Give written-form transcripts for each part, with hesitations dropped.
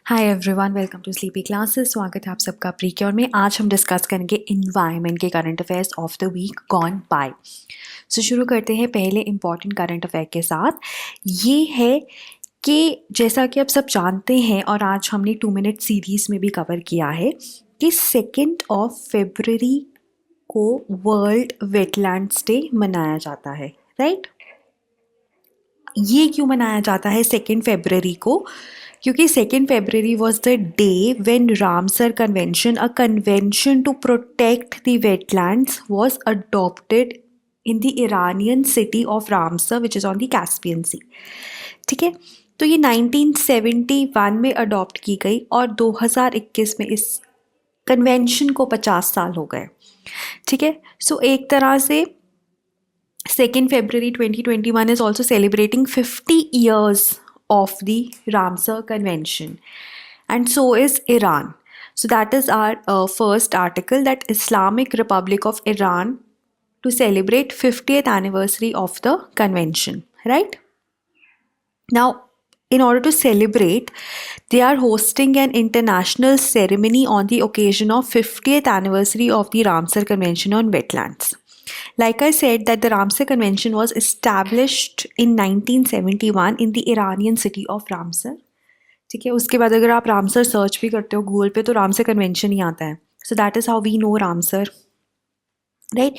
Hi everyone, welcome to sleepy classes. स्वागत है आप सबका प्रीक्योर में। आज हम डिस्कस करेंगे इन्वायरमेंट के current affairs of the week gone by. So शुरू करते हैं पहले इंपॉर्टेंट करंट अफेयर के साथ। ये है कि जैसा कि आप सब जानते हैं और आज हमने 2 मिनट सीरीज में भी कवर किया है कि 2 फरवरी को वर्ल्ड वेटलैंड्स डे मनाया जाता है, राइट। ये क्यों मनाया जाता है 2 फरवरी को? क्योंकि 2 February was the day when Ramsar convention, a convention to protect the wetlands, was adopted in the Iranian city of Ramsar which is on the Caspian sea. ठीक है, तो ये 1971 में अडॉप्ट की गई और 2021 में इस कन्वेंशन को 50 साल हो गए। ठीक है, सो एक तरह से 2 February 2021 is also celebrating 50 years of the Ramsar Convention, and so is Iran. So that is our first article, that Islamic Republic of Iran to celebrate 50th anniversary of the convention, right? Now, in order to celebrate, they are hosting an international ceremony on the occasion of 50th anniversary of the Ramsar Convention on Wetlands. Like I said, that the Ramsar Convention was established in 1971 in the Iranian city of Ramsar. ठीक है, उसके बाद अगर आप Ramsar search भी करते हो Google पे तो रामसर कन्वेंशन ही आता है. So that is how we know Ramsar, right.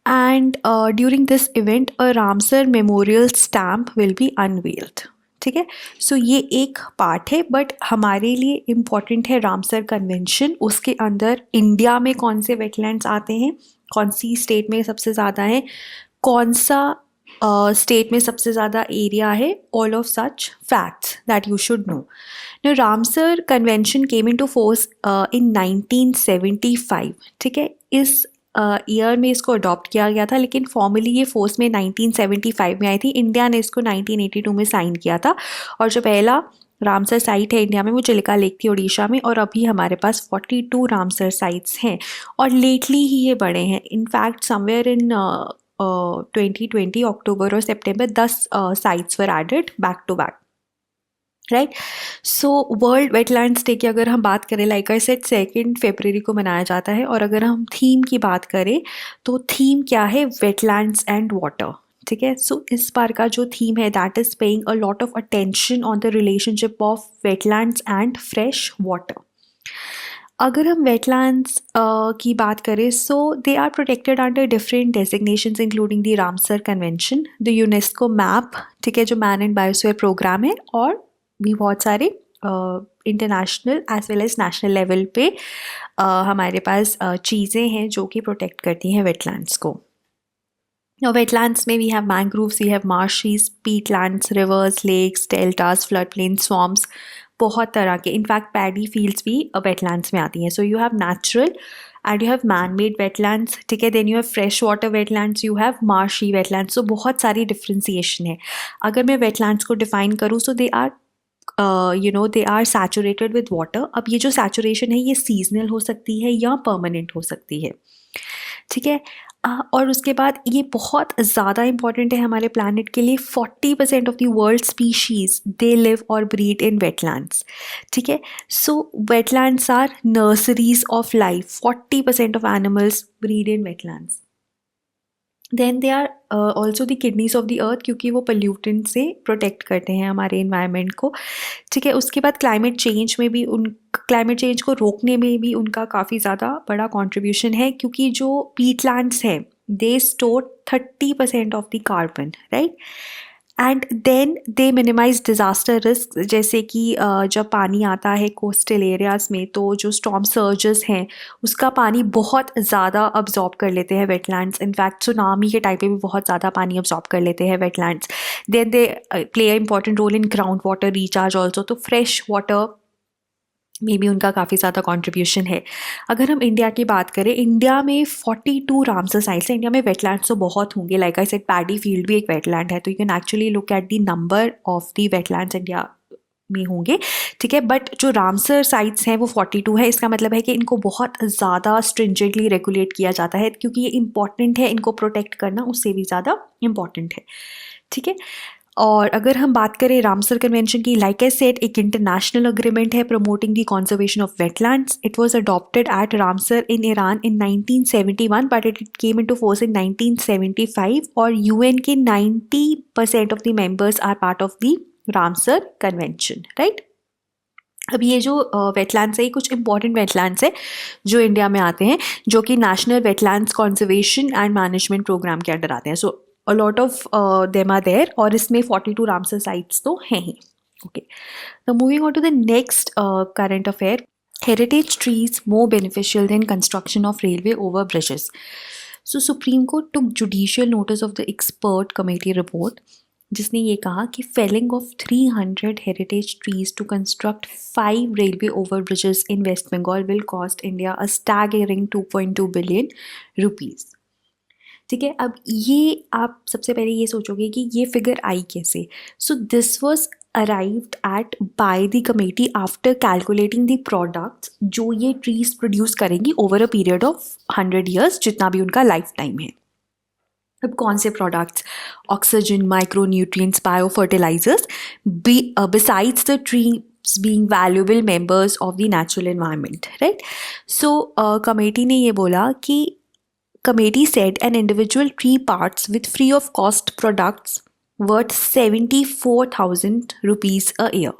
And during this event a Ramsar memorial stamp will be unveiled. ठीक है, सो ये एक पार्ट है, बट हमारे लिए इम्पॉर्टेंट है रामसर कन्वेंशन. उसके अंदर इंडिया में कौन से वेटलैंड्स आते हैं, कौन सी स्टेट में सबसे ज़्यादा है, कौन सा स्टेट में सबसे ज़्यादा एरिया है, all of such facts that you should know. No, Ramsar convention came into force in 1975. ठीक है, इस ईयर में इसको अडॉप्ट किया गया था, लेकिन फॉर्मली ये फोर्स में 1975 में आई थी. इंडिया ने इसको 1982 में साइन किया था, और जो पहला रामसर साइट है इंडिया में वो चिलिका लेक थी उड़ीसा में. और अभी हमारे पास 42 रामसर साइट्स हैं, और लेटली ही ये बढ़े हैं. इनफैक्ट समवेयर इन 2020 अक्टूबर और सितंबर 10 sites were added back to back, right. So world wetlands day की अगर हम बात करें, लाइक आई सेड 2 फरवरी को मनाया जाता है. और अगर हम थीम की बात करें तो थीम क्या है, वेटलैंड्स एंड वाटर. ठीक है, सो इस बार का जो थीम है that is paying a lot of attention on the relationship of wetlands and fresh water. अगर हम वेटलैंड्स की बात करें, so they are protected under different designations including the Ramsar convention, the UNESCO map, ठीक है, जो man and biosphere programme है, और भी बहुत सारे international as well as national level पे हमारे पास चीज़ें हैं जो कि प्रोटेक्ट करती हैं वेटलैंड्स को. वेटलैंड्स में we have mangroves, we have marshes, peatlands, rivers, lakes, deltas, flood plain, swamps, बहुत तरह के. इनफैक्ट पैडी फील्ड्स भी वेटलैंड्स में आती हैं. So you have natural and you have man made wetlands. ठीक है, then you have fresh water wetlands, you have marshy wetlands. So बहुत सारी डिफ्रेंसिएशन है. अगर मैं वेटलैंड्स को डिफाइन करूँ, so they are they are saturated with water. अब ये जो सैचुरेशन है ये सीजनल हो सकती है या परमानेंट हो सकती है. ठीक है, और उसके बाद ये बहुत ज़्यादा इंपॉर्टेंट है हमारे प्लानट के लिए. 40% of the world species they live और ब्रीड इन वेटलैंड्स. ठीक है, so wetlands are nurseries of life. 40% of animals breed in wetlands. Then they are also the kidneys of the earth, क्योंकि वो pollutant से protect करते हैं हमारे environment को. ठीक है, उसके बाद क्लाइमेट चेंज को रोकने में भी उनका काफ़ी ज़्यादा बड़ा कंट्रीब्यूशन है, क्योंकि जो पीटलैंड्स हैं they store 30% of the carbon, right. And then they minimise disaster risk, जैसे कि जब पानी आता है कोस्टल एरियाज़ में तो जो स्टॉर्म सर्जेस हैं उसका पानी बहुत ज़्यादा अब्जॉर्ब कर लेते हैं वेटलैंड्स. इनफैक्ट सुनामी के टाइम पे भी बहुत ज़्यादा पानी अब्जॉर्ब कर लेते हैं wetlands. Then they play a important role in ground water recharge also. तो फ्रेश वाटर में भी उनका काफ़ी ज़्यादा कंट्रीब्यूशन है. अगर हम इंडिया की बात करें, इंडिया में 42 रामसर साइट्स हैं. इंडिया में वेटलैंड्स तो बहुत होंगे, like I said paddy field भी एक वेटलैंड है. तो you can actually look at the number of the wetlands India में होंगे. ठीक है, बट जो रामसर साइट्स हैं वो 42 है. इसका मतलब है कि इनको बहुत ज़्यादा स्ट्रिंजेंटली रेगुलेट किया जाता है, क्योंकि ये इंपॉर्टेंट है, इनको प्रोटेक्ट करना उससे भी ज़्यादा इम्पॉर्टेंट है. ठीक है, और अगर हम बात करें रामसर कन्वेंशन की, लाइक आई सेड, एक इंटरनेशनल अग्रीमेंट है promoting the conservation of wetlands. It was adopted at Ramsar in Iran in 1971 but it came into force in 1975 और यूएन के 90% of the members are part of the Ramsar convention, right. अब ये जो wetlands है, कुछ important wetlands है जो India में आते हैं, जो कि national wetlands conservation and management programme के अंडर आते हैं. So a lot of them are there और इसमें 42 रामसर साइट्स तो हैं ही. Okay, now moving on to the next current affair. Heritage trees more beneficial than construction of railway over bridges. So Supreme Court took judicial notice of the expert committee report जिसने ये कहा कि felling of 300 heritage trees to construct 5 railway overbridges in West Bengal will cost India a staggering 2.2 billion rupees. ठीक है, अब ये आप सबसे पहले ये सोचोगे कि ये फिगर आई कैसे. So this was arrived at by the committee after calculating the products जो ये ट्रीज प्रोड्यूस करेंगी over a period of 100 years, जितना भी उनका लाइफ टाइम है. अब कौन से products? Oxygen, micro nutrients, bio fertilisers, besides the trees being valuable members of the natural environment, right? So committee ने ये बोला कि committee said an individual tree parts with free of cost products worth 74,000 rupees a year.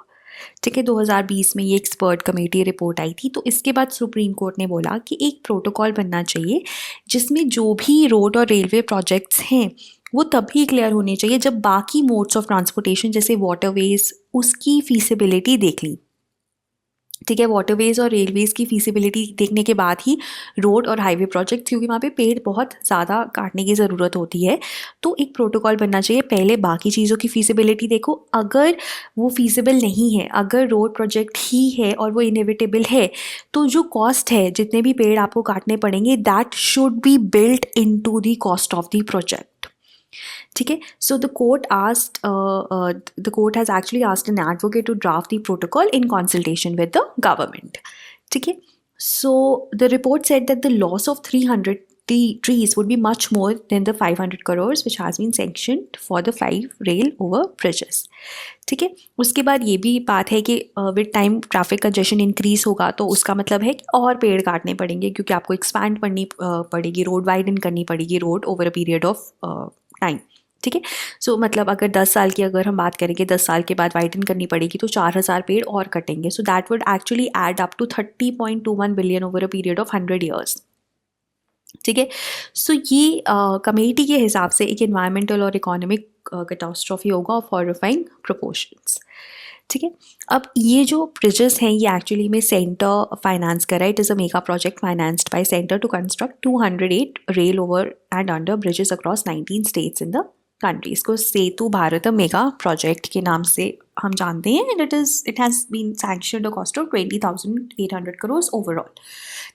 ठीक है, 2020 में ये expert committee report आई थी. तो इसके बाद सुप्रीम कोर्ट ने बोला कि एक प्रोटोकॉल बनना चाहिए जिसमें जो भी रोड और रेलवे प्रोजेक्ट्स हैं वो तभी क्लियर होने चाहिए जब बाकी मोड्स ऑफ ट्रांसपोर्टेशन जैसे वाटरवेज उसकी फीसिबिलिटी देख ली. ठीक है, वाटरवेज और रेलवेज़ की फीसिबिलिटी देखने के बाद ही रोड और हाईवे प्रोजेक्ट्स, क्योंकि वहाँ पे पेड़ बहुत ज़्यादा काटने की ज़रूरत होती है, तो एक प्रोटोकॉल बनना चाहिए. पहले बाकी चीज़ों की फीसिबिलिटी देखो, अगर वो फीसिबल नहीं है, अगर रोड प्रोजेक्ट ही है और वो इनएविटेबल है, तो जो कॉस्ट है, जितने भी पेड़ आपको काटने पड़ेंगे, that should be built into the cost of the project. ठीक है, so the court has actually asked an advocate to draft the protocol in consultation with the government. ठीक है, so the report said that the loss of 300 trees would be much more than the 500 crores which has been sanctioned for the 5 rail over bridges. ठीक है, उसके बाद ये भी बात है कि with time traffic congestion increase होगा तो उसका मतलब है कि और पेड़ काटने पड़ेंगे, क्योंकि आपको एक्सपैंड करनी पड़ेगी, रोड वाइडन करनी पड़ेगी road over a period of time. ठीक है, सो मतलब अगर 10 साल की अगर हम बात करेंगे, 10 साल के बाद वाइडन करनी पड़ेगी तो 4,000 पेड़ और कटेंगे. So that would actually add up to 30.21 billion over a period of 100 years. ठीक है, सो ये कमेटी के हिसाब से एक एनवायरमेंटल और इकोनॉमिक कैटास्ट्रॉफी होगा ऑफ हॉरिफाइंग प्रोपोर्शंस. ठीक है, अब ये जो ब्रिजेस हैं ये एक्चुअली में सेंटर फाइनेंस कर रहा है. It is a mega project financed by centre to construct 208 rail over and under bridges across 19 states in the country. इसको सेतु भारत मेगा प्रोजेक्ट के नाम से हम जानते हैं. And it has been sanctioned a cost of 20,800 crores overall.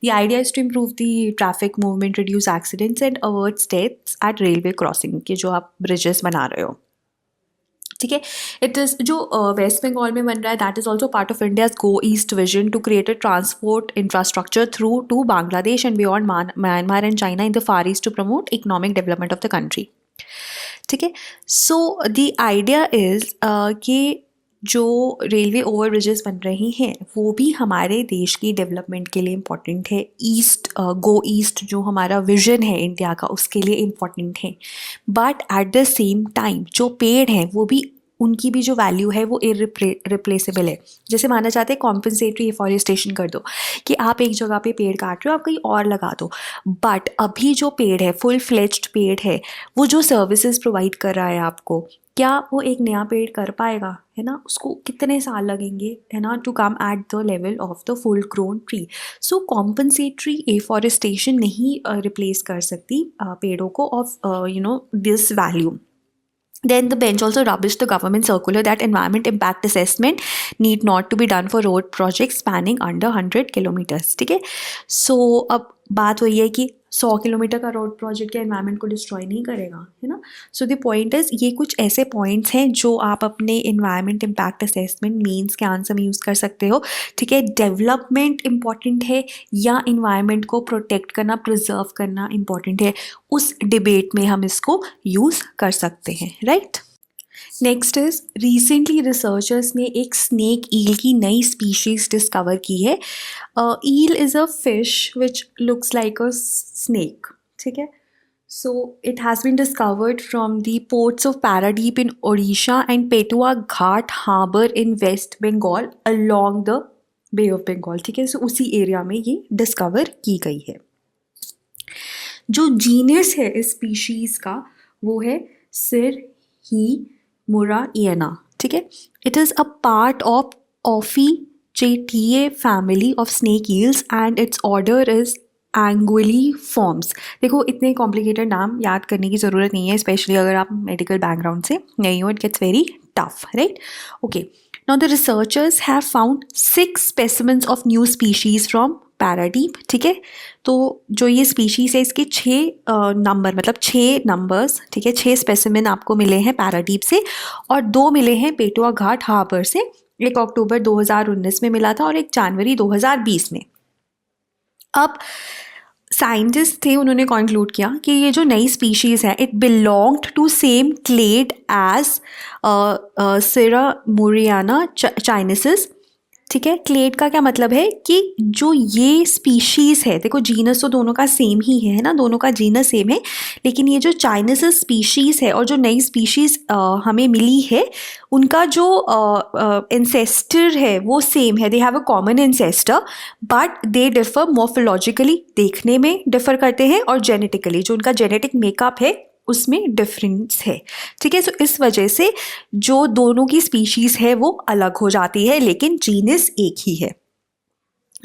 The idea is to improve the traffic movement, reduce accidents and avert deaths at railway crossing के जो आप ब्रिजेस बना रहे हो. ठीक है, इट इज़ जो वेस्ट बंगाल में बन रहा है, that is also part of India's go east vision to create a transport infrastructure through to Bangladesh and beyond Myanmar and China in the far east to promote economic development of the country. ठीक है, so the idea is कि जो railway over bridges बन रही हैं वो भी हमारे देश की डेवलपमेंट के लिए इम्पॉर्टेंट है. गो ईस्ट जो हमारा विजन है इंडिया का उसके लिए इम्पॉर्टेंट है. But at the same time जो पेड़ हैं वो भी, उनकी भी जो वैल्यू है वो इरिप्लेसेबल है. जैसे माना चाहते हैं कॉम्पनसेटरी एफॉरेस्टेशन कर दो कि आप एक जगह पे पेड़ काट रहे हो, आप कहीं और लगा दो. बट अभी जो पेड़ है, फुल फ्लेज्ड पेड़ है, वो जो सर्विसेज प्रोवाइड कर रहा है आपको, क्या वो एक नया पेड़ कर पाएगा? है ना, उसको कितने साल लगेंगे, है ना, to come at the level of the full grown tree. So compensatory afforestation नहीं रिप्लेस कर सकती पेड़ों को of this value. Then the bench also rubbished the government circular that environment impact assessment need not to be done for road projects spanning under 100 kilometers. ठीक है, so अब बात वही है कि 100 किलोमीटर का रोड प्रोजेक्ट के एनवायरनमेंट को डिस्ट्रॉय नहीं करेगा, है ना. सो द पॉइंट इज, ये कुछ ऐसे पॉइंट्स हैं जो आप अपने एनवायरनमेंट इम्पैक्ट असेसमेंट मीन्स के आंसर में यूज़ कर सकते हो. ठीक है, डेवलपमेंट इम्पॉर्टेंट है या इन्वायरमेंट को प्रोटेक्ट करना, प्रिजर्व करना इम्पॉर्टेंट है, उस डिबेट में हम इसको यूज़ कर सकते हैं, right. Next is recently researchers ने एक स्नेक ईल की नई स्पीशीज डिस्कवर की है. Eel is a fish which looks like a snake. ठीक है. So it has been discovered from the ports of Paradip in Odisha and Petua Ghat Harbour in West Bengal along the Bay of Bengal. ठीक है. So उसी area में ये discover की गई है. जो जीनस है इस स्पीशीज़ का वो है सिर ही मुराइना. ठीक है. It is a part of Ophichthidae family of snake eels and its order is Anguilliformes. देखो इतने कॉम्प्लिकेटेड नाम याद करने की ज़रूरत नहीं है, स्पेशली अगर आप मेडिकल बैकग्राउंड से नहीं हो. It gets very tough, right. Okay. Now the researchers have found 6 specimens of new species from Paradip. ठीक है. तो जो ये स्पीशीज़ है इसके 6 नंबर मतलब 6 नंबर्स. ठीक है. 6 स्पेसिमेन आपको मिले हैं पैराडीप से और 2 मिले हैं पेटुआ घाट हार्बर से. एक अक्टूबर 2019 में मिला था और एक जनवरी 2020 में. अब साइंटिस्ट थे, उन्होंने कंक्लूड किया कि ये जो नई स्पीशीज़ है it belonged to same clade as सिरा मुरियाना चाइनेसिस. ठीक है. क्लेड का क्या मतलब है कि जो ये स्पीशीज़ है, देखो जीनस तो दोनों का सेम ही है ना, दोनों का जीनस सेम है, लेकिन ये जो चाइनेसिस स्पीशीज़ है और जो नई स्पीशीज़ हमें मिली है उनका जो इंसेस्टर है वो सेम है. They have a common ancestor but they differ morphologically, देखने में डिफर करते हैं, और जेनेटिकली जो उनका जेनेटिक मेकअप है उसमें डिफरेंस है. ठीक है. सो इस वजह से जो दोनों की स्पीशीज़ है वो अलग हो जाती है, लेकिन जीनस एक ही है.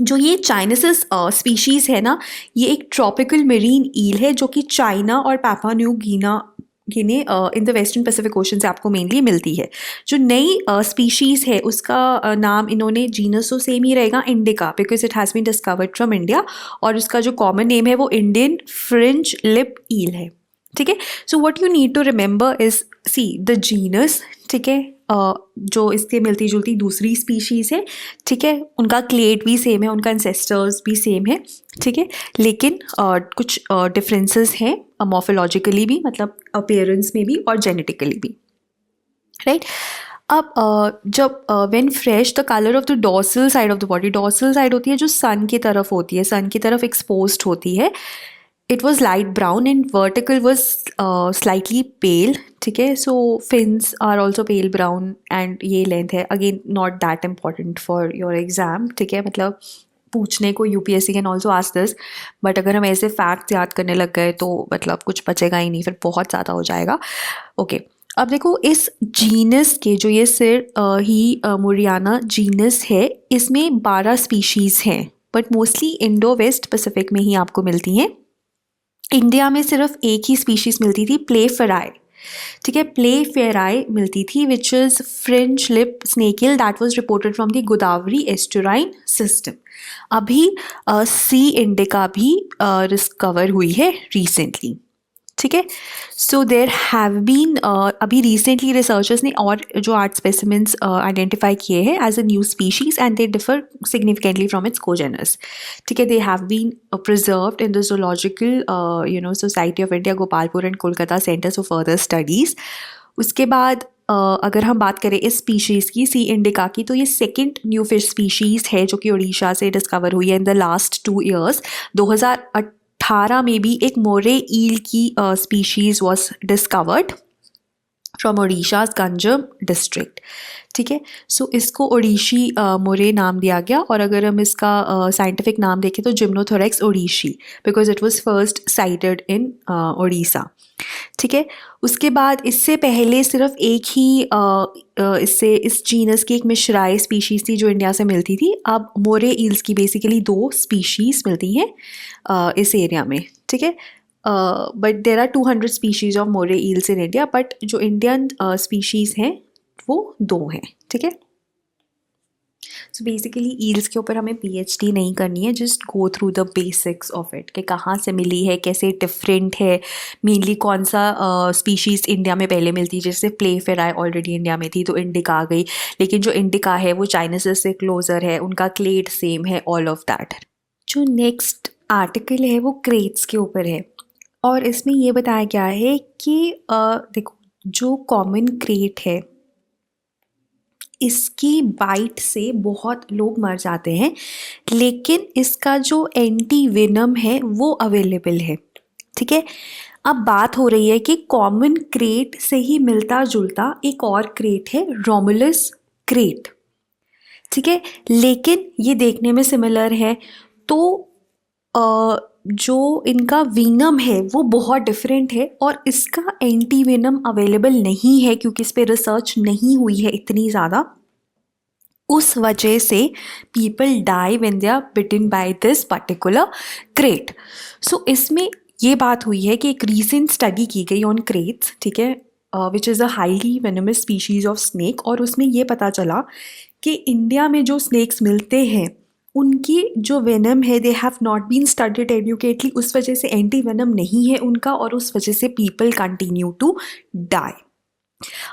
जो ये चाइनेसिस स्पीशीज़ है ना, ये एक ट्रॉपिकल मरीन ईल है जो कि चाइना और Papua New Guinea in the western Pacific ocean से आपको मेनली मिलती है. जो नई स्पीशीज़ है उसका नाम इन्होंने, जीनस तो सेम ही रहेगा, indica, because it has been discovered from India, और उसका जो कॉमन नेम है वो इंडियन फ्रिंज लिप ईल है. ठीक है. So what you need to remember is see the genus. ठीक है. जो इससे मिलती जुलती दूसरी स्पीशीज़ है, ठीक है, उनका क्लेड भी सेम है, उनका इंसेस्टर्स भी सेम है. ठीक है. लेकिन कुछ डिफरेंसेस हैं मॉर्फोलॉजिकली भी, मतलब अपीयरेंस में भी और जेनेटिकली भी, राइट. अब जब when fresh the colour of the dorsal side of the body, dorsal side होती है जो सन की तरफ होती है, सन की तरफ एक्सपोज्ड होती है, it was light brown and vertical was slightly pale. ठीक है. so fins are also pale brown and ये length है, again not that important for your exam. ठीक है. मतलब पूछने को UPSC can also ask this, but अगर हम ऐसे फैक्ट्स याद करने लग गए तो मतलब कुछ बचेगा ही नहीं, फिर बहुत ज़्यादा हो जाएगा. ओके. अब देखो इस जीनस के जो ये सिर ही मुरियाना जीनस है, इसमें 12 स्पीशीज़ हैं, but mostly Indo West Pacific में ही आपको मिलती हैं. इंडिया में सिर्फ एक ही स्पीशीज़ मिलती थी, प्ले फेराई. ठीक है. प्ले फेराई मिलती थी which is fringe lip snake eel that was reported from the Godavari estuarine system. अभी सी इंडिका भी डिस्कवर हुई है रिसेंटली. ठीक है. सो देर हैव बीन अभी रिसेंटली रिसर्चर्स ने और जो 8 स्पेसिमेंट्स आइडेंटिफाई किए हैं as a new species and they differ significantly from its congeners. ठीक है. They have been preserved in the zoological society of India, Gopalpur and Kolkata centres for further studies. उसके बाद अगर हम बात करें इस स्पीशीज़ की, सी इंडिका की, तो ये सेकेंड न्यू फिश स्पीशीज़ है जो कि उड़ीसा से डिस्कवर हुई है इन द लास्ट 2 years. 2018 में भी एक मोरे ईल की species was discovered from Odisha's Ganjam district. ठीक है. सो इसको ओडिशी मोरे नाम दिया गया, और अगर हम इसका साइंटिफिक नाम देखें तो Gymnothorax odishi, because it was first sighted in Odisha. ठीक है. उसके बाद इससे पहले सिर्फ एक ही इससे इस जीनस की एक मिश्राई स्पीशीज़ थी जो इंडिया से मिलती थी. अब मोरे ईल्स की बेसिकली 2 स्पीशीज़ मिलती हैं इस एरिया में. ठीक है. But there are 200 species of moray eels in India, but जो इंडियन स्पीशीज़ हैं वो 2 हैं. ठीक है. सो बेसिकली ईल्स के ऊपर हमें पीएचडी नहीं करनी है, just go through the basics of it कि कहाँ से मिली है, कैसे डिफरेंट है, मेनली कौन सा स्पीशीज़ इंडिया में पहले मिलती है. जैसे प्ले फेराई ऑलरेडी इंडिया में थी तो इंडिका आ गई, लेकिन जो इंडिका है वो चाइनीस से क्लोजर है, उनका क्लेड सेम है, ऑल ऑफ दैट. जो नेक्स्ट आर्टिकल है वो क्रेट्स के ऊपर है, और इसमें ये बताया गया है कि देखो जो कॉमन क्रेट है इसकी बाइट से बहुत लोग मर जाते हैं, लेकिन इसका जो एंटी वेनम है वो अवेलेबल है। ठीक है, अब बात हो रही है कि कॉमन क्रेट से ही मिलता जुलता एक और क्रेट है, रोमुलस क्रेट। ठीक है, लेकिन ये देखने में सिमिलर है, तो जो इनका वीनम है वो बहुत डिफरेंट है और इसका एंटी वेनम अवेलेबल नहीं है क्योंकि इस पर रिसर्च नहीं हुई है इतनी ज़्यादा। उस वजह से people die when they are bitten by this particular krait. So इसमें ये बात हुई है कि एक रीसेंट स्टडी की गई ऑन क्रेट्स, ठीक है, which is a highly venomous species of snake, और उसमें ये पता चला कि इंडिया में जो स्नेक्स मिलते हैं उनकी जो वेनम है they have not been studied adequately, उस वजह से एंटी वेनम नहीं है उनका और उस वजह से पीपल कंटिन्यू टू डाई।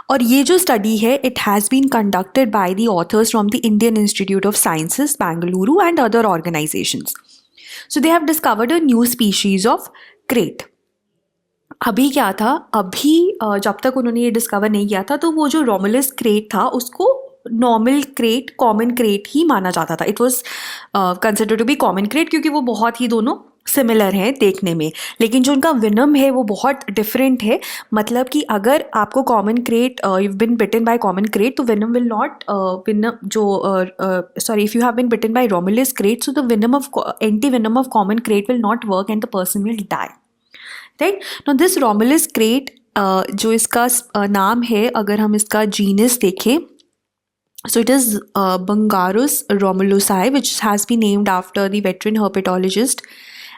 और ये जो स्टडी है it has been conducted by the authors from the Indian Institute of Sciences Bengaluru and other organisations. So they have discovered a new species of krait. अभी क्या था, अभी जब तक उन्होंने ये डिस्कवर नहीं किया था तो वो जो रोमुलस क्रेट था उसको नॉर्मल क्रेट, कॉमन क्रेट ही माना जाता था। It was consider to be common krait क्योंकि वो बहुत ही दोनों सिमिलर हैं देखने में, लेकिन जो उनका विनम है वो बहुत डिफरेंट है। मतलब कि अगर आपको common krait, you been bitten by common krait, तो विनम विल नॉट विनम जो sorry if you have been bitten by Romulus krait, so the venom of anti venom of common krait will not work and the person will die. Right, now this Romulus krait जो इसका नाम है, अगर हम इसका genus देखें, so it is Bungarus romulusi, which has been named after the veteran herpetologist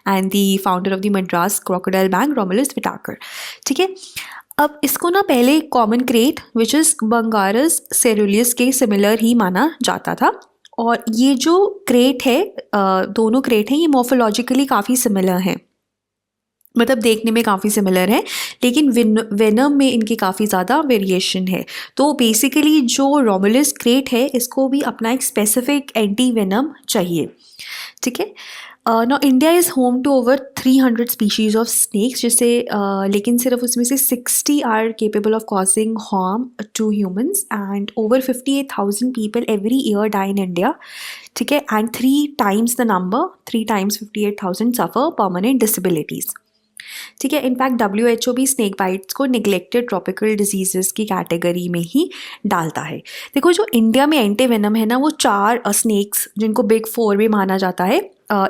and the founder of the Madras Crocodile Bank, Romulus Whittaker. ठीक है, अब इसको ना पहले common crate which is Bungarus ceruleus के सिमिलर ही माना जाता था। और ये जो क्रेट है, दोनों क्रेट हैं, ये मॉर्फोलॉजिकली काफ़ी सिमिलर हैं, मतलब देखने में काफ़ी सिमिलर है, लेकिन वेनम में इनकी काफ़ी ज़्यादा वेरिएशन है। तो बेसिकली जो रोमुलस क्रेट है इसको भी अपना एक स्पेसिफिक एंटी वेनम चाहिए। ठीक है, now India is home to over 300 species of snakes, जिससे लेकिन सिर्फ उसमें से 60 are capable of causing harm to humans and over 58,000 people every year die in India. ठीक है, and 3 times the number, 3 times 58,000 suffer permanent disabilities. ठीक है, in fact WHO भी स्नेक बाइट्स को निगलेक्टेड ट्रॉपिकल डिजीजेस की कैटेगरी में ही डालता है। देखो, जो इंडिया में एंटी वेनम है ना, वो 4 स्नेक्स जिनको बिग 4 भी माना जाता है,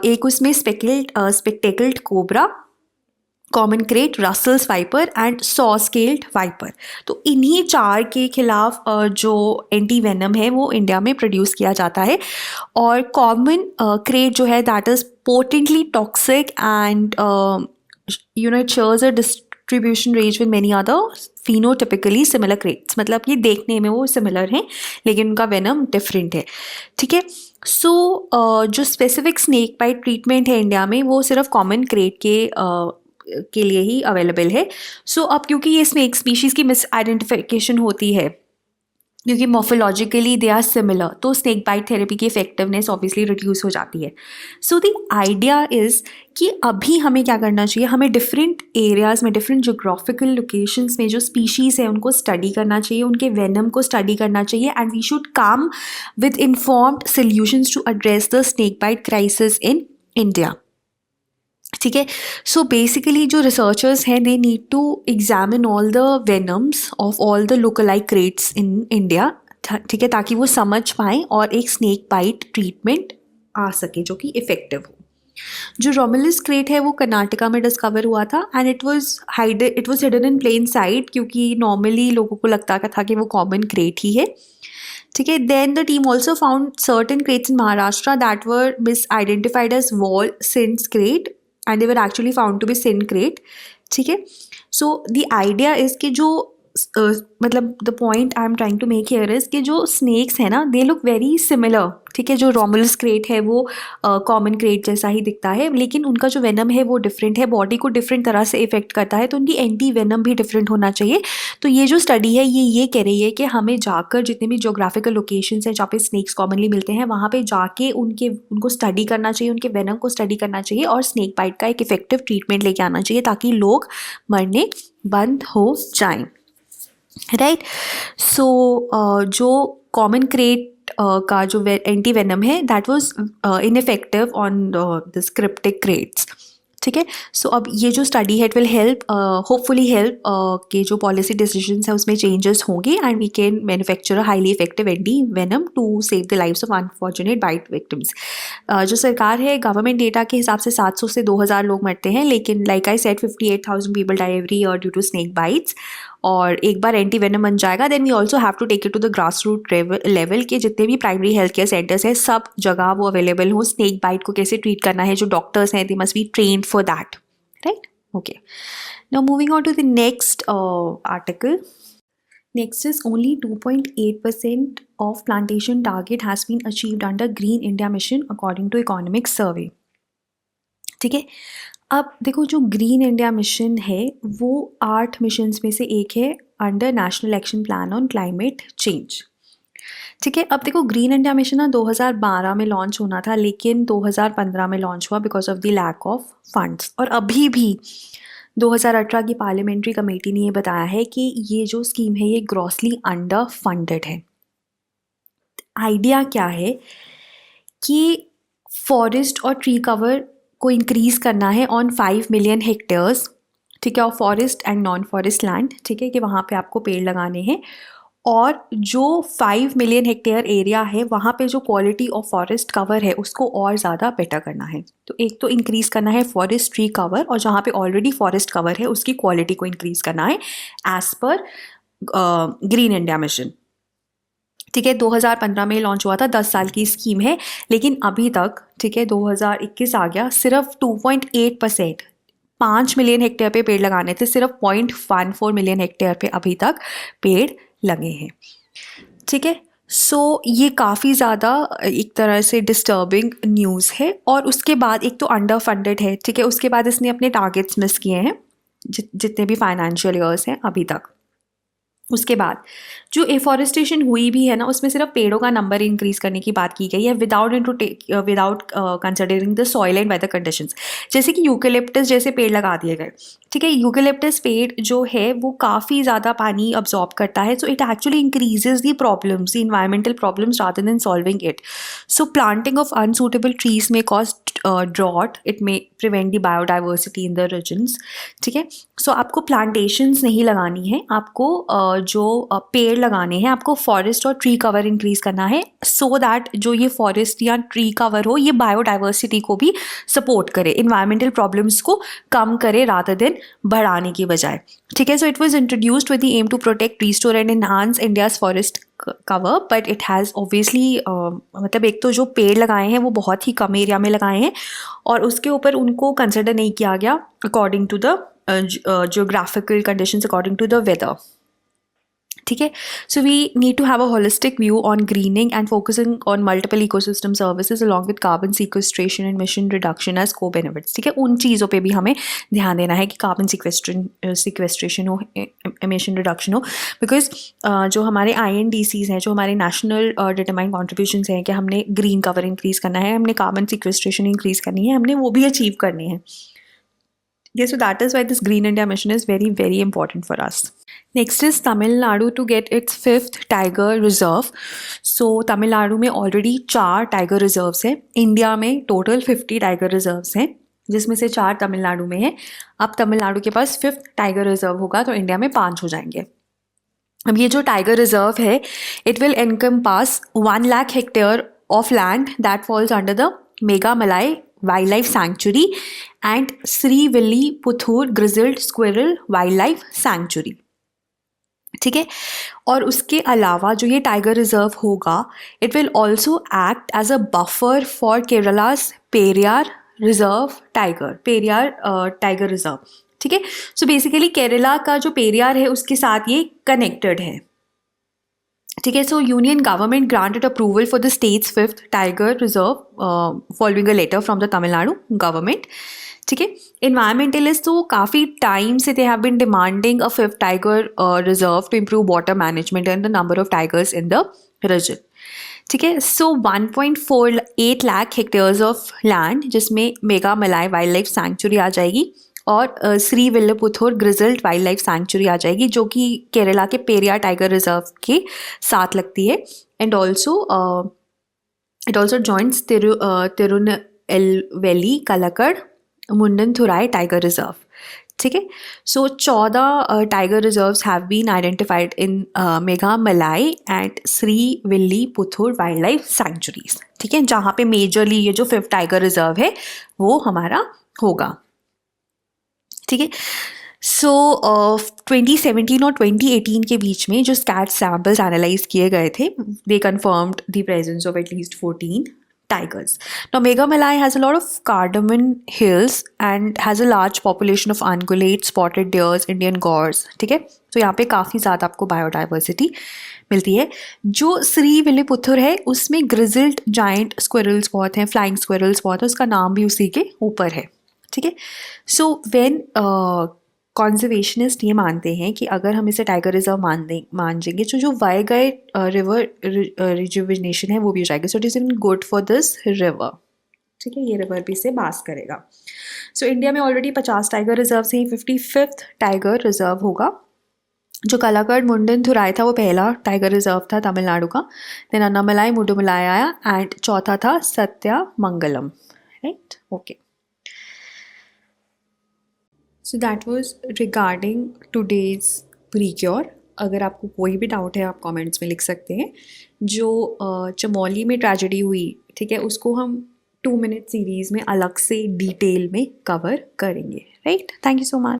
एक उसमें spectacled cobra, common crate, Russell's wiper and saw scaled viper. तो इन्हीं 4 के खिलाफ जो एंटी वेनम है वो इंडिया में प्रोड्यूस किया जाता है। और कॉमन क्रेट जो है that is potentially toxic and it shares a distribution range with many other phenotypically similar crates। मतलब ये देखने में वो सिमिलर हैं लेकिन उनका वेनम डिफरेंट है। ठीक है, सो जो स्पेसिफिक स्नेक बाइट ट्रीटमेंट है इंडिया में वो सिर्फ कॉमन क्रेट के लिए ही अवेलेबल है। सो अब क्योंकि ये स्नेक स्पीशीज़ की मिस आइडेंटिफिकेशन होती है क्योंकि मॉर्फोलॉजिकली दे आर सिमिलर, तो स्नेक बाइट थेरेपी की इफेक्टिवनेस ऑब्वियसली रिड्यूस हो जाती है। सो द आइडिया इज़ कि अभी हमें क्या करना चाहिए, हमें डिफरेंट एरियाज़ में, डिफरेंट जोग्राफिकल लोकेशंस में जो स्पीशीज़ है उनको स्टडी करना चाहिए, उनके वेनम को स्टडी करना चाहिए, and we should come with informed solutions to address the snake bite crisis in India. ठीक है, सो बेसिकली जो रिसर्चर्स हैं they need to examine all the venoms of all the localise kraits in India. ठीक है, ताकि वो समझ पाएँ और एक स्नेक बाइट ट्रीटमेंट आ सके जो कि इफ़ेक्टिव हो। जो रोमुलस क्रेट है वो कर्नाटका में डिस्कवर हुआ था and it was hidden in plain sight, क्योंकि नॉर्मली लोगों को लगता था कि वो कॉमन क्रेट ही है। ठीक है, then the team also found certain kraits in Maharashtra that were misidentified as Wall Sind krait and they were actually found to be sin crate। ठीक है, so the idea is कि जो मतलब the point I am trying to make here is कि जो snakes है ना they look very similar। ठीक है, जो रोमुलस क्रेट है वो कॉमन क्रेट जैसा ही दिखता है, लेकिन उनका जो वेनम है वो डिफरेंट है, बॉडी को डिफरेंट तरह से इफेक्ट करता है, तो उनकी एंटी वेनम भी डिफरेंट होना चाहिए। तो ये जो स्टडी है ये कह रही है कि हमें जाकर जितने भी जोग्राफिकल लोकेशंस हैं जहाँ पे स्नेक्स कॉमनली मिलते हैं वहाँ पे जाके उनको स्टडी करना चाहिए, उनके वेनम को स्टडी करना चाहिए और स्नेक बाइट का एक इफेक्टिव ट्रीटमेंट लेके आना चाहिए ताकि लोग मरने बंद हो जाएं। राइट। सो जो कॉमन क्रेट का जो एंटी वेनम है that was ineffective on the cryptic kraits. ठीक है। सो अब ये जो स्टडी है it will help, hopefully help कि जो पॉलिसी डिसीजंस है उसमें चेंजेस होंगे and we can manufacture a highly effective anti venom to save the lives of unfortunate bite victims. जो सरकार है गवर्नमेंट डेटा के हिसाब से 700 से 2000 लोग मरते हैं, लेकिन like I said 58,000 people die every year due to snake bites. और एक बार एंटी वेनम बन जाएगा then we also have to take it to the grass root level के जितने भी प्राइमरी हेल्थ केयर सेंटर्स हैं सब जगह वो अवेलेबल हो। स्नेक बाइट को कैसे ट्रीट करना है, जो डॉक्टर्स हैं they must be trained for that, right. Okay, now moving on to the next article. Next is only 2.8% of plantation target has been achieved under Green India Mission according to Economic Survey. ठीक है। अब देखो जो green India mission है वो 8 missions में से एक है under national action plan on climate change. ठीक है। अब देखो ग्रीन इंडिया मिशन ना 2012 में लॉन्च होना था लेकिन 2015 में लॉन्च हुआ because of the lack of funds. और अभी भी 2018 की पार्लियामेंट्री कमेटी ने ये बताया है कि ये जो स्कीम है ये ग्रॉसली अंडर फंडेड है। आइडिया क्या है कि फॉरेस्ट और ट्री कवर को इंक्रीज़ करना है ऑन 5 मिलियन हेक्टेयर्स। ठीक है। और forest and non forest land, ठीक है, कि वहाँ पे आपको पेड़ लगाने हैं। और जो 5 मिलियन हेक्टेयर एरिया है वहाँ पे जो क्वालिटी ऑफ फॉरेस्ट कवर है उसको और ज़्यादा बेटर करना है। तो एक तो इंक्रीज़ करना है फॉरेस्ट ट्री कवर, और जहाँ पे ऑलरेडी फॉरेस्ट कवर है उसकी क्वालिटी को इंक्रीज़ करना है as per green India mission. ठीक है। 2015 में लॉन्च हुआ था, 10 साल की स्कीम है, लेकिन अभी तक, ठीक है, 2021 आ गया, सिर्फ 2.8%, 5 मिलियन हेक्टेयर पे पेड़ लगाने थे, सिर्फ 0.14 मिलियन हेक्टेयर पे अभी तक पेड़ लगे हैं। ठीक है। सो ये काफ़ी ज़्यादा एक तरह से डिस्टर्बिंग न्यूज़ है। और उसके बाद एक तो अंडर फंडेड है, ठीक है, उसके बाद इसने अपने टारगेट्स मिस किए हैं जितने भी फाइनेंशियल ईयर्स हैं अभी तक। उसके बाद जो एफॉरेस्टेशन हुई भी है ना उसमें सिर्फ पेड़ों का नंबर इंक्रीज करने की बात की गई है without considering the soil and weather conditions. जैसे कि यूकेलिप्टस जैसे पेड़ लगा दिए गए। ठीक है। यूकेलिप्टस पेड़ जो है वो काफ़ी ज़्यादा पानी अब्जॉर्ब करता है, so it actually increases the problems, the environmental problems rather than solving it. So planting of unsuitable trees में cause drought, it may prevent the biodiversity in the regions. ठीक है। सो आपको प्लांटेशंस नहीं लगानी है, आपको जो पेड़ लगाने हैं, आपको फॉरेस्ट और ट्री कवर इंक्रीज करना है सो दैट जो ये फॉरेस्ट या ट्री कवर हो ये बायोडाइवर्सिटी को भी सपोर्ट करे, इन्वायरमेंटल प्रॉब्लम्स को कम करे रादर देन बढ़ाने की बजाय। ठीक है। So it was introduced with the aim to protect, restore and enhance India's forest cover, but it has obviously मतलब एक तो जो पेड़ लगाए हैं वो बहुत ही कम एरिया में लगाए हैं और उसके ऊपर उनको कंसिडर नहीं किया गया according to the geographical conditions, according to the weather. ठीक है। So we need to have a holistic view on greening and focusing on multiple ecosystem services along with carbon sequestration and emission reduction as co benefits. ठीक है। उन चीज़ों पे भी हमें ध्यान देना है कि कार्बन सीक्वेस्ट्रेशन हो, एमिशन रिडक्शन हो, बिकॉज जो हमारे INDCs हैं, जो हमारे नेशनल डिटरमाइंड कॉन्ट्रीब्यूशंस हैं कि हमने ग्रीन कवर इंक्रीज़ करना है, हमने कार्बन सीक्वेस्ट्रेशन इंक्रीज़ करनी है, हमने वो भी अचीव करनी है। Yes, so that is why this Green India mission is very, very important for us. Next is Tamil Nadu to get its 5th tiger reserve. So Tamil Nadu में already 4 tiger reserves हैं. India में total 50 tiger reserves हैं, जिसमें से 4 तमिलनाडु में हैं. अब तमिलनाडु के पास 5th tiger reserve होगा तो इंडिया में 5 हो जाएंगे. अब ये जो टाइगर रिजर्व है it will encompass 1 lakh hectare of land that falls under the Megamalai wildlife sanctuary and Srivilliputhur grizzled squirrel wildlife sanctuary. ठीक है। और उसके अलावा जो ये टाइगर रिजर्व होगा it will also act as a buffer for Kerala's Periyar reserve tiger reserve. ठीक है। सो बेसिकली केरला का जो पेरियार है उसके साथ ये कनेक्टेड है। ठीक है। So union government granted approval for the state's 5th tiger reserve following a letter from the Tamil Nadu government. ठीक है। इन्वायरमेंटलिस्ट तो काफ़ी टाइम से they have been demanding a 5th tiger reserve to improve water management and the number of tigers in the region. ठीक है। So 1.48 lakh hectares of land जिसमें Megamalai wildlife sanctuary आ जाएगी और Srivilliputhur grizzled wild life sanctuary आ जाएगी, जो कि केरला के पेरियार टाइगर रिजर्व के साथ लगती है। And also it also joints Tirunelveli Kalakad Mundanthurai tiger reserve. ठीक है, so 14 tiger reserves have been identified in Meghamalai and Sri Villiputhur wildlife sanctuaries. ठीक है, जहाँ पे मेजरली ये जो 5th टाइगर रिजर्व है वो हमारा होगा। ठीक है, सो 2017 और 2018 के बीच में जो स्कैट सैम्पल्स एनालाइज किए गए थे, they confirmed the presence of at least 14 tigers. Now, Meghamalai has a lot of cardamom hills and has a large population of ungulate, spotted deers, Indian gores. ठीक है, तो यहाँ पे काफ़ी ज़्यादा आपको बायोडाइवर्सिटी मिलती है। जो श्री विल्लुपुथुर है उसमें ग्रिजल्ड जाइंट स्क्विरल्स बहुत हैं, फ्लाइंग स्क्विरल्स बहुत हैं, उसका नाम भी उसी के ऊपर है। ठीक है, सो व्हेन कॉन्जर्वेशनिस्ट ये मानते हैं कि अगर हम इसे टाइगर रिजर्व मान जाएंगे तो जो वायगई रिवर रिजुविनेशन है वो भी हो जाएगा। So it is in good for this river. ठीक है, ये रिवर भी इसे पास करेगा। सो इंडिया में ऑलरेडी 50 टाइगर रिजर्व हैं, 55th टाइगर रिजर्व होगा। जो कलाकड़ मुंडनथुराई था वो पहला टाइगर रिजर्व था तमिलनाडु का, देन अन्नामलाई मुडुमलाई आया एंड चौथा था Sathyamangalam. Right, okay. So that was regarding today's प्रीक्योर। अगर आपको कोई भी डाउट है आप कमेंट्स में लिख सकते हैं। जो चमोली में ट्रेजेडी हुई, ठीक है, उसको हम 2 मिनट सीरीज़ में अलग से डिटेल में कवर करेंगे। Right, thank you so much.